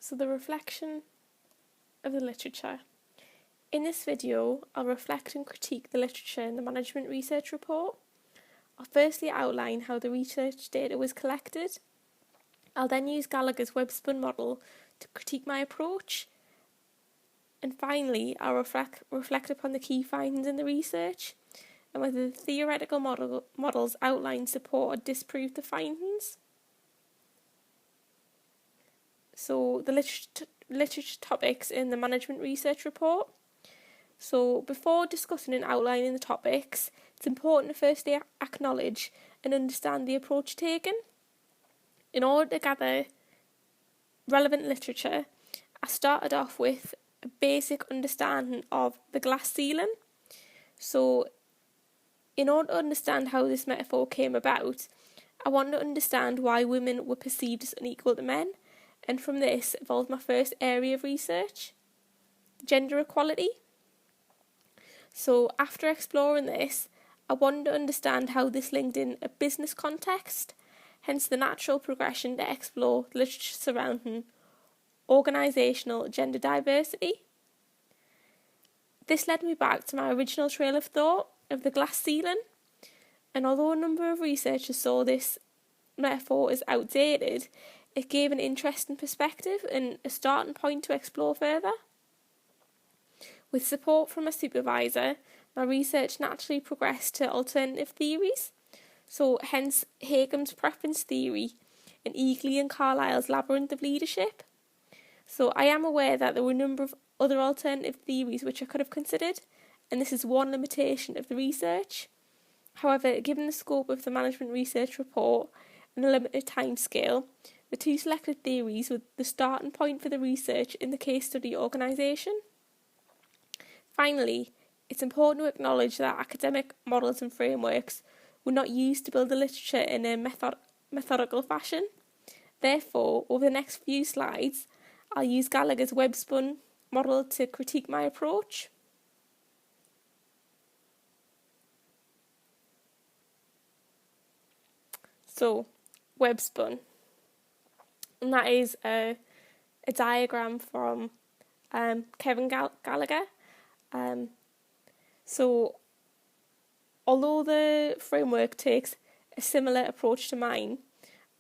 So the reflection of the literature. In this video, I'll reflect and critique the literature in the Management Research Report. I'll firstly outline how the research data was collected. I'll then use Gallagher's web-spun model to critique my approach. And finally, I'll reflect upon the key findings in the research and whether the theoretical models outlined support or disprove the findings. So the literature topics in the Management Research Report. So before discussing and outlining the topics, it's important to firstly acknowledge and understand the approach taken. In order to gather relevant literature, I started off with a basic understanding of the glass ceiling. So in order to understand how this metaphor came about, I wanted to understand why women were perceived as unequal to men, and from this evolved my first area of research, gender equality. So after exploring this, I wanted to understand how this linked in a business context, hence the natural progression to explore the literature surrounding organisational gender diversity. This led me back to my original trail of thought of the glass ceiling, and although a number of researchers saw this metaphor as outdated, it gave an interesting perspective and a starting point to explore further. With support from a supervisor, my research naturally progressed to alternative theories, so hence Hagem's preference theory and Eagly and Carlyle's labyrinth of leadership. So I am aware that there were a number of other alternative theories which I could have considered, and this is one limitation of the research. However, given the scope of the Management Research Report and a limited timescale, the two selected theories were the starting point for the research in the case study organisation. Finally, it's important to acknowledge that academic models and frameworks were not used to build the literature in a methodical fashion. Therefore, over the next few slides, I'll use Gallagher's web-spun model to critique my approach. So, web-spun. And that is a diagram from Kevin Gallagher. So, although the framework takes a similar approach to mine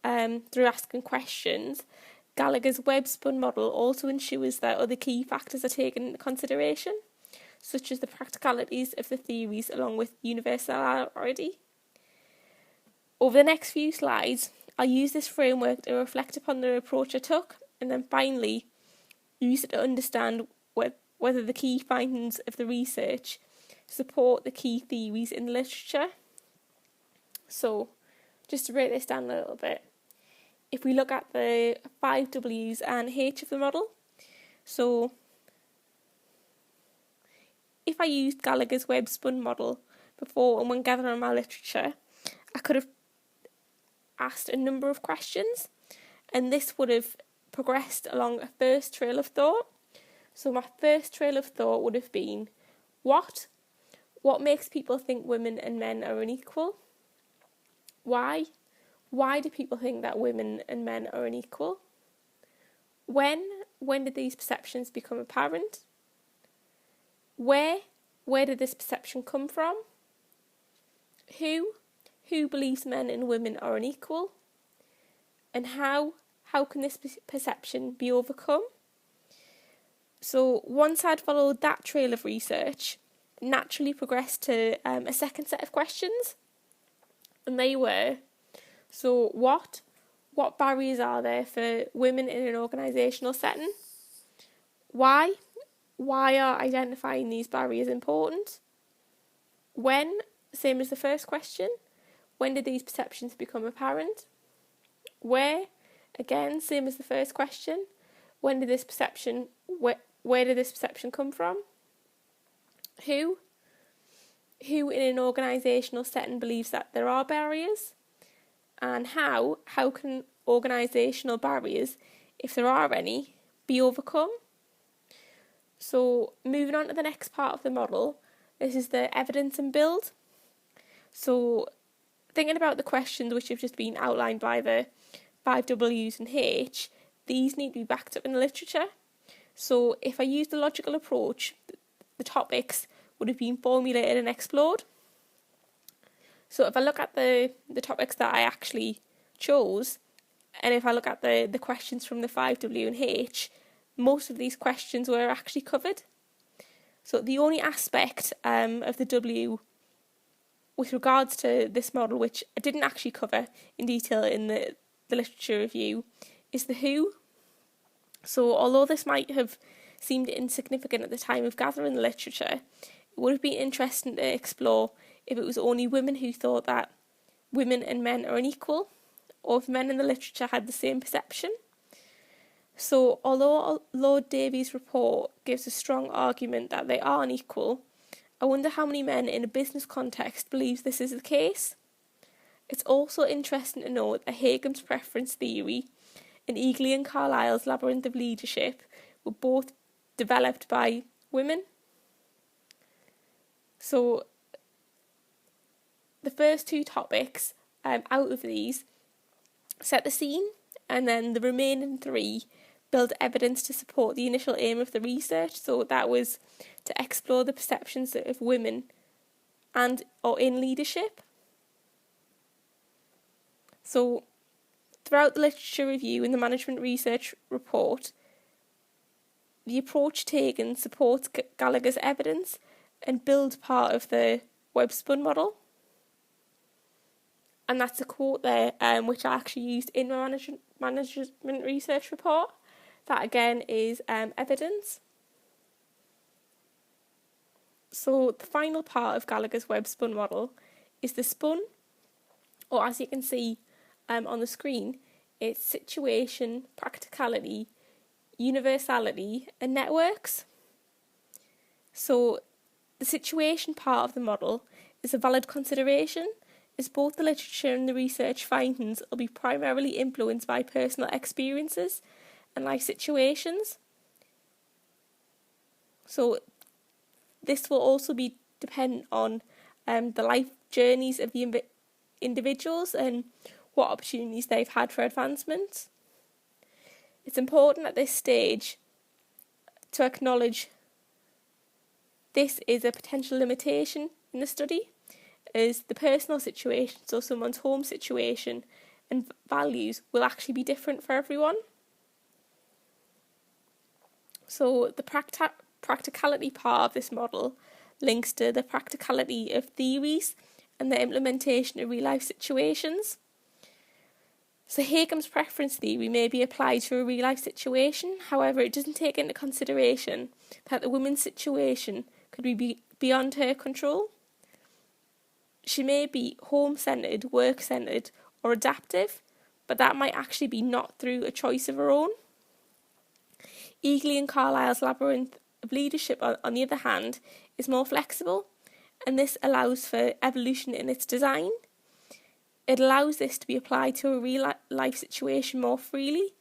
through asking questions, Gallagher's web-spun model also ensures that other key factors are taken into consideration, such as the practicalities of the theories along with universality. Over the next few slides, I'll use this framework to reflect upon the approach I took, and then finally use it to understand whether the key findings of the research support the key theories in the literature. So, just to break this down a little bit, if we look at the 5 W's and H of the model, so if I used Gallagher's web-spun model before and when gathering my literature, I could have asked a number of questions, and this would have progressed along a first trail of thought. So my first trail of thought would have been, what makes people think women and men are unequal? Why do people think that women and men are unequal? When did these perceptions become apparent? Where did this perception come from? Who believes men and women are unequal? And how can this perception be overcome? So once I'd followed that trail of research, naturally progressed to a second set of questions, and they were, so what barriers are there for women in an organisational setting? Why are identifying these barriers important? When, same as the first question, when did these perceptions become apparent? Where, again, same as the first question, when did this perception, where did this perception come from? Who in an organisational setting believes that there are barriers? And how can organisational barriers, if there are any, be overcome? So moving on to the next part of the model, this is the evidence and build. So thinking about the questions which have just been outlined by the 5 W's and H, these need to be backed up in the literature. So if I use the logical approach, the topics would have been formulated and explored. So if I look at the topics that I actually chose, and if I look at the questions from the 5W and H, most of these questions were actually covered. So the only aspect of the W with regards to this model, which I didn't actually cover in detail in the literature review, is the who. So although this might have seemed insignificant at the time of gathering the literature, it would have been interesting to explore if it was only women who thought that women and men are unequal, or if men in the literature had the same perception. So although Lord Davies' report gives a strong argument that they are unequal, I wonder how many men in a business context believes this is the case. It's also interesting to note that Hagem's preference theory and Eagly and Carlyle's labyrinth of leadership were both developed by women. So the first two topics out of these set the scene, and then the remaining three build evidence to support the initial aim of the research. So that was to explore the perceptions of women and or in leadership. So throughout the literature review and the management research report, the approach taken supports Gallagher's evidence and builds part of the web-spun model. And that's a quote there, which I actually used in my management research report. That again is evidence. So the final part of Gallagher's web-spun model is the spun, or as you can see on the screen, it's situation, practicality, universality, and networks. So the situation part of the model is a valid consideration, as both the literature and the research findings will be primarily influenced by personal experiences and life situations. So this will also be dependent on the life journeys of the individuals and what opportunities they've had for advancement. It's important at this stage to acknowledge this is a potential limitation in the study, as the personal situation, so someone's home situation and values, will actually be different for everyone. So the practicality part of this model links to the practicality of theories and the implementation of real-life situations. So Hagem's preference theory may be applied to a real-life situation, however it doesn't take into consideration that the woman's situation could be beyond her control. She may be home-centred, work-centred or adaptive, but that might actually be not through a choice of her own. Eagly and Carlyle's labyrinth of leadership, on the other hand, is more flexible, and this allows for evolution in its design. It allows this to be applied to a real-life situation more freely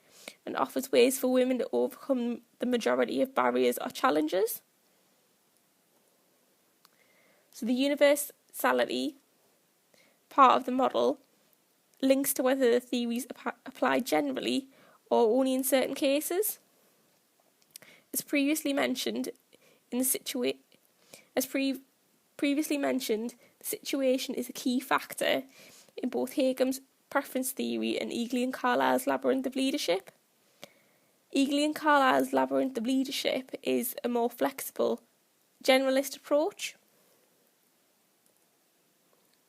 and offers ways for women to overcome the majority of barriers or challenges. So the universality part of the model links to whether the theories apply generally or only in certain cases. As previously mentioned, the situation is a key factor in both Hagem's preference theory and Eagly and Carlyle's labyrinth of leadership. Eagly and Carlyle's labyrinth of leadership is a more flexible, generalist approach.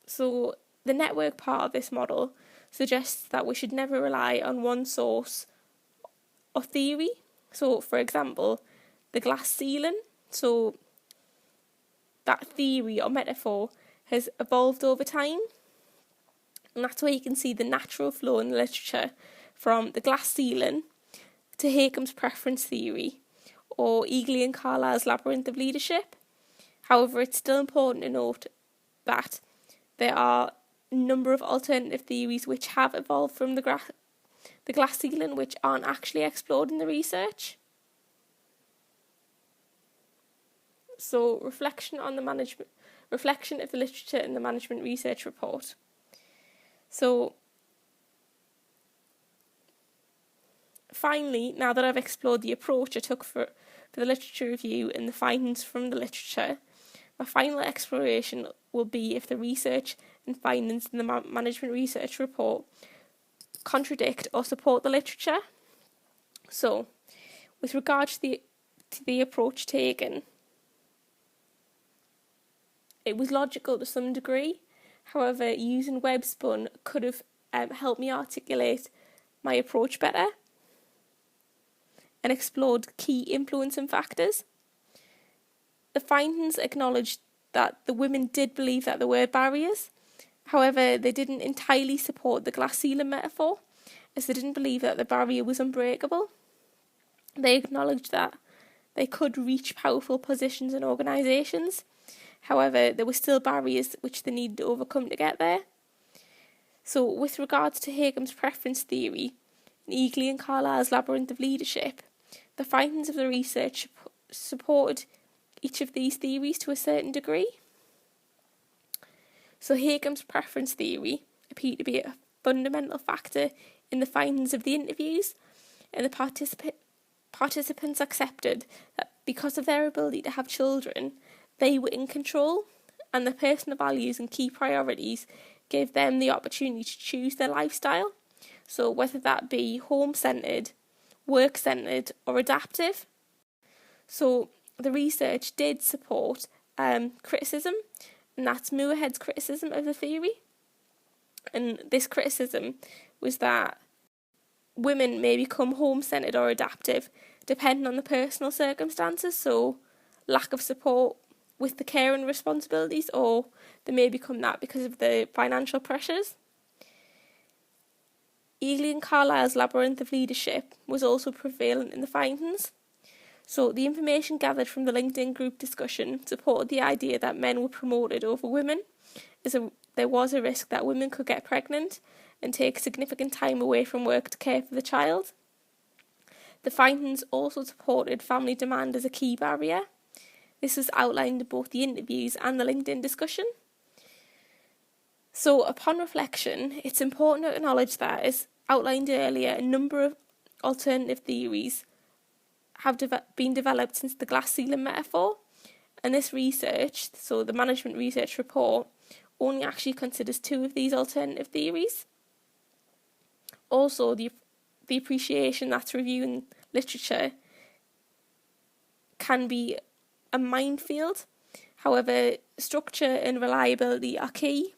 So the network part of this model suggests that we should never rely on one source of theory. So, for example, the glass ceiling. So that theory or metaphor has evolved over time. And that's where you can see the natural flow in the literature from the glass ceiling to Hagem's preference theory or Eagly and Carlyle's labyrinth of leadership. However, it's still important to note that there are a number of alternative theories which have evolved from the glass ceiling which aren't actually explored in the research. So reflection of the literature in the management research report. So finally, now that I've explored the approach I took for the literature review and the findings from the literature, my final exploration will be if the research and findings in the management research report contradict or support the literature. So, with regard to the approach taken, it was logical to some degree. However, using Webspun could have helped me articulate my approach better and explored key influencing factors. The findings acknowledged that the women did believe that there were barriers. However, they didn't entirely support the glass ceiling metaphor, as they didn't believe that the barrier was unbreakable. They acknowledged that they could reach powerful positions in organisations. However, there were still barriers which they needed to overcome to get there. So, with regards to Hagem's preference theory and Eagly and Carlisle's labyrinth of leadership, the findings of the research supported each of these theories to a certain degree. So, Hagem's preference theory appeared to be a fundamental factor in the findings of the interviews, and the participants accepted that because of their ability to have children, they were in control, and their personal values and key priorities gave them the opportunity to choose their lifestyle. So whether that be home-centred, work-centred or adaptive. So the research did support criticism, and that's Moorhead's criticism of the theory. And this criticism was that women may become home-centred or adaptive depending on the personal circumstances, so lack of support with the care and responsibilities, or they may become that because of the financial pressures. Eagly and Carlisle's labyrinth of leadership was also prevalent in the findings. So the information gathered from the LinkedIn group discussion supported the idea that men were promoted over women, as there was a risk that women could get pregnant and take significant time away from work to care for the child. The findings also supported family demand as a key barrier. This was outlined in both the interviews and the LinkedIn discussion. So, upon reflection, it's important to acknowledge that, as outlined earlier, a number of alternative theories have been developed since the glass ceiling metaphor, and this research, so the management research report, only actually considers 2 of these alternative theories. Also, the appreciation that's reviewing literature can be a minefield. However, structure and reliability are key.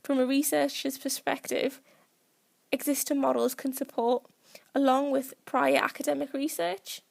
From a researcher's perspective, existing models can support, along with prior academic research.